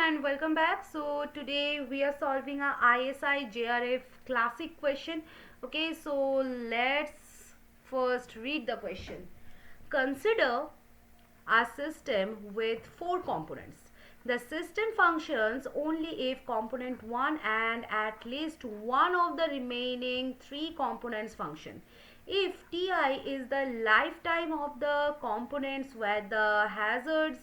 and welcome back. So today we are solving a ISI JRF classic question. Okay, so let's first read the question. Consider a system with four components. The system functions only if component 1 and at least one of the remaining three components function. If Ti is the lifetime of the components where the hazards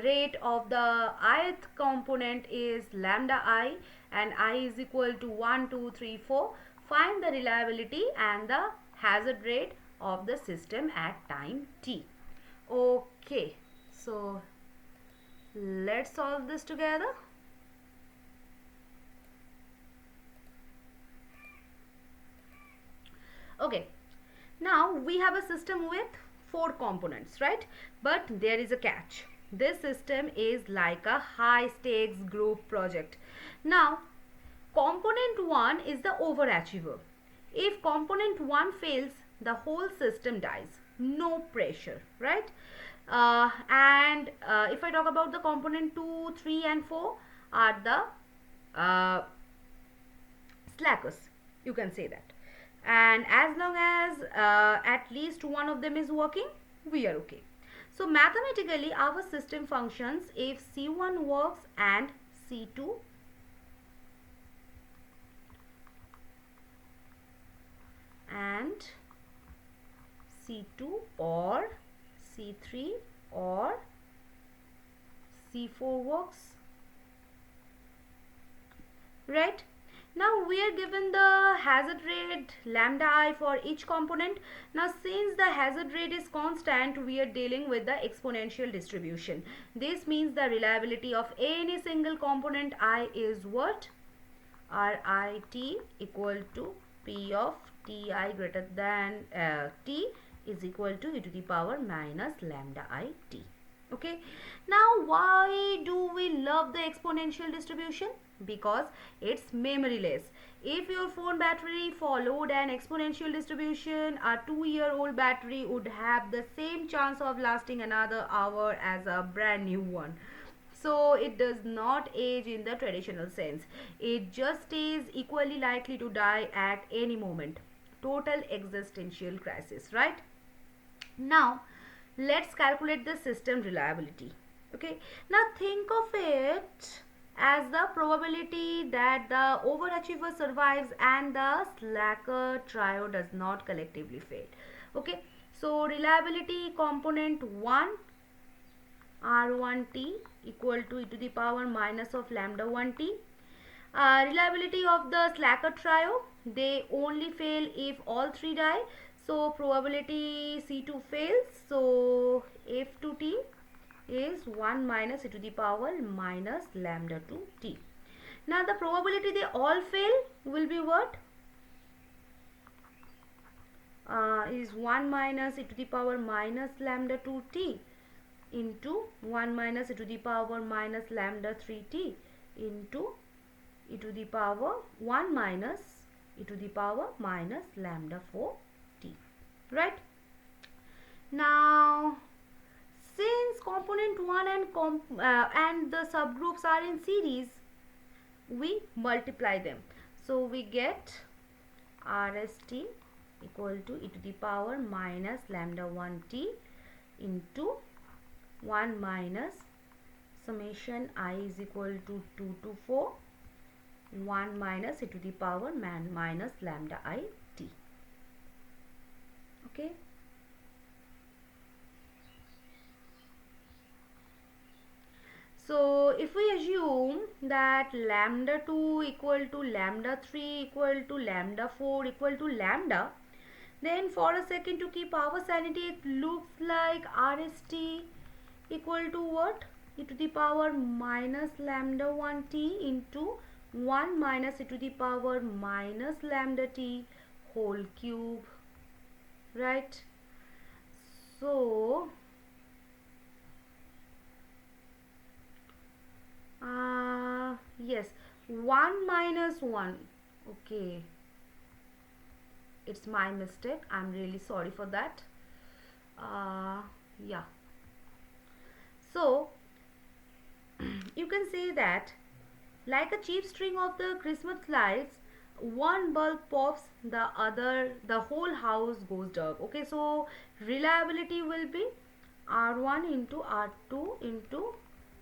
rate of the ith component is lambda I and I is equal to 1, 2, 3, 4, find the reliability and the hazard rate of the system at time t. Okay, so let's solve this together. Okay, now we have a system with four components, right? But there is a catch. This system is like a high stakes group project. Now component 1 is the overachiever. If component 1 fails, the whole system dies. No pressure, right? And if I talk about the component 2, 3 and 4 are the slackers, you can say that. And as long as at least one of them is working, we are okay. So mathematically our system functions if C1 works and C2 and C2 or C3 or C4 works, right? Now we are given the hazard rate lambda I for each component. Now since the hazard rate is constant, we are dealing with the exponential distribution. This means the reliability of any single component I is what? RIT equal to P of Ti greater than T is equal to e to the power minus lambda I T. Okay, now why do we love the exponential distribution? Because it's memoryless. If your phone battery followed an exponential distribution, a 2-year-old battery would have the same chance of lasting another hour as a brand new one. So it does not age in the traditional sense. It just stays equally likely to die at any moment. Total existential crisis, right? Now let's calculate the system reliability. Okay, now think of it as the probability that the overachiever survives and the slacker trio does not collectively fail. Okay, so reliability component 1 R1t equal to e to the power minus of lambda 1t. Reliability of the slacker trio, they only fail if all three die. So probability C2 fails. So F2t is 1 minus e to the power minus lambda 2t. Now the probability they all fail will be what? Is 1 minus e to the power minus lambda 2t into 1 minus e to the power minus lambda 3t into e to the power 1 minus e to the power minus lambda 4t, right? Now since component 1 and the subgroups are in series, we multiply them. So we get RST equal to e to the power minus lambda 1t into 1 minus summation I is equal to 2 to 4 1 minus e to the power minus lambda I t. Okay. So if we assume that lambda 2 equal to lambda 3 equal to lambda 4 equal to lambda, then for a second to keep our sanity, it looks like RST equal to what? E to the power minus lambda 1t into 1 minus e to the power minus lambda t whole cube, right? So yes, 1 minus 1. Okay, it's my mistake, I'm really sorry for that. Yeah, so you can say that like a cheap string of the Christmas lights, one bulb pops, the whole house goes dark. Okay, so reliability will be R1 into R2 into,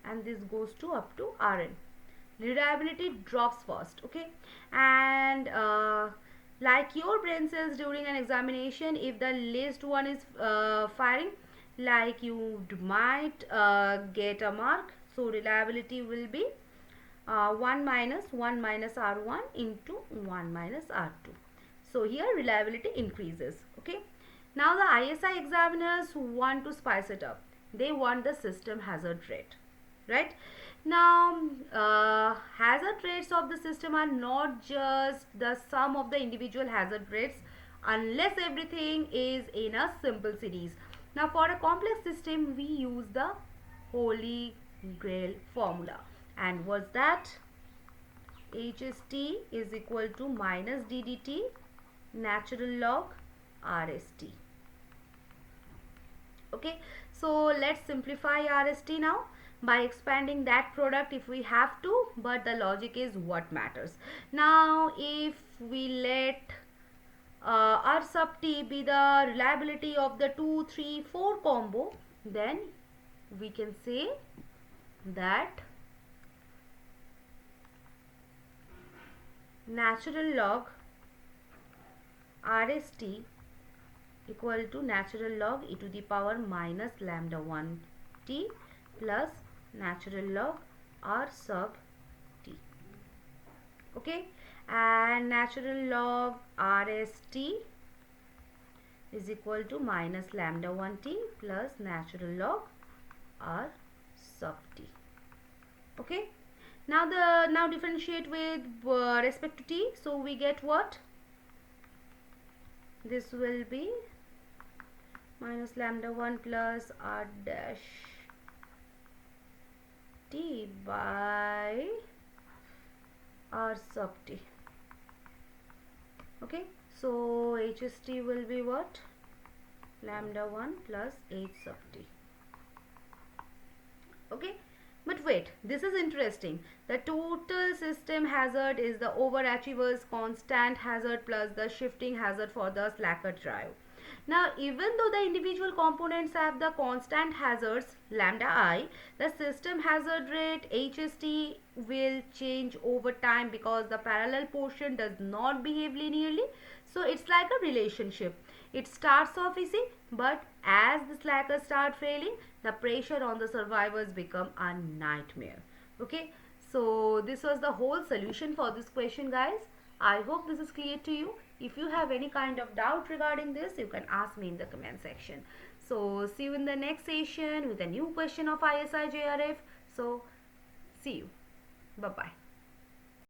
and this goes to up to Rn. Reliability drops first. Okay, and like your brain cells during an examination, if the least one is firing, like you might get a mark. So reliability will be 1 minus R1 into 1 minus R2. So here reliability increases. Okay, now the ISI examiners want to spice it up. They want the system hazard rate, right? Now hazard rates of the system are not just the sum of the individual hazard rates unless everything is in a simple series. Now for a complex system we use the holy grail formula, and what's that? HST is equal to minus DDT natural log RST. Okay, so let's simplify RST now by expanding that product if we have to, but the logic is what matters. Now if we let R sub T be the reliability of the 2, 3, 4 combo, then we can say that natural log RST equal to natural log e to the power minus lambda 1 t plus natural log R sub t. Okay, and natural log RST is equal to minus lambda 1 t plus natural log R sub t. Okay, now differentiate with respect to t, so we get what? This will be minus lambda 1 plus R dash t by R sub t. Okay, so HST will be what? Lambda 1 plus H sub t. Okay, but wait, this is interesting. The total system hazard is the overachiever's constant hazard plus the shifting hazard for the slacker drive. Now even though the individual components have the constant hazards lambda I, the system hazard rate HST will change over time because the parallel portion does not behave linearly. So it's like a relationship. It starts off easy, but as the slackers start failing, the pressure on the survivors become a nightmare. Okay, so this was the whole solution for this question, guys. I hope this is clear to you. If you have any kind of doubt regarding this, you can ask me in the comment section. So see you in the next session with a new question of ISI JRF. So see you. Bye-bye.